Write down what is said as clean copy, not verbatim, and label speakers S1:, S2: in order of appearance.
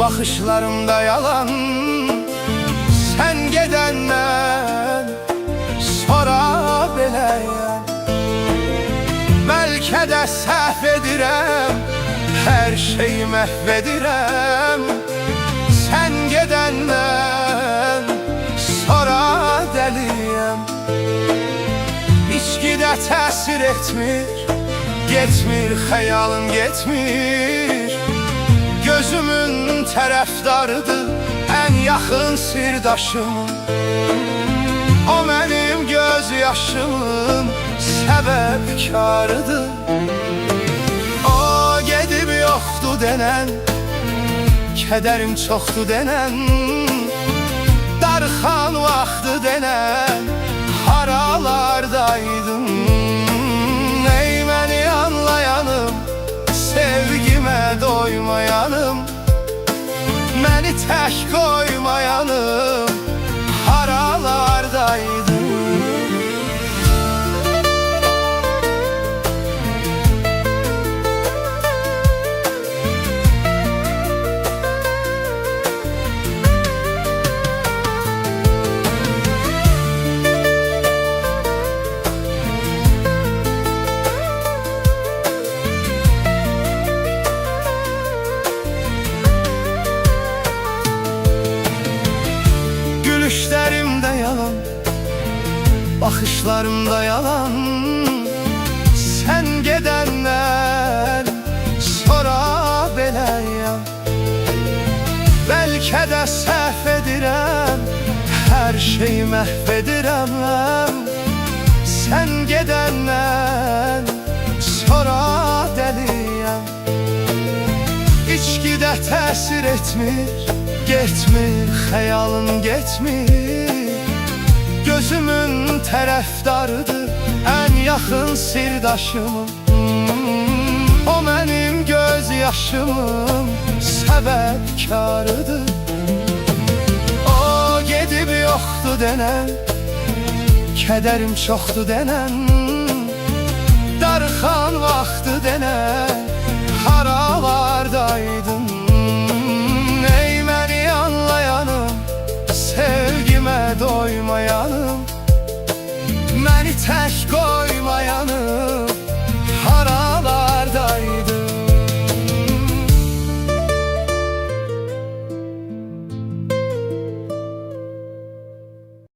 S1: Baxışlarımda yalan, sən gedəndən sonra beləyəm. Bəlkə də səhv edirəm, hər şeyi məhv edirəm. Sən gedəndən sonra dəliyəm. İçkidə təsir etmir, getmir, xəyalım getmir. Gözümün tərəfdarıdır, ən yaxın sirdaşım. O mənim göz yaşımın səbəbkarıdır. O gedib yoxdur denən, kədərim çoxdur denən, darxan vaxtı denən, haralardaydın. Ey məni anlayanım, sevgimə doymayanım, məni tək qoymayanım, haralardaydın. Gülüşlərimdə yalan, baxışlarımda yalan. Sən gedəndən sonra beləyəm. Bəlkə də səhv edirəm, hər şeyi məhv edirəm. Sən gedəndən sonra dəliyəm. İçkidə təsir etmir, getmir, xəyalım getmir. Gözümün tərəfdarıdır, ən yaxın sirdaşımım. O mənim göz yaşımın səbəbkarıdır. O gedib yoxdur denən, kədərim çoxdur denən, darxan vaxtı denən, haralardaydın. Ey məni anlayanım, sevgimə doymayanım, məni tək qoy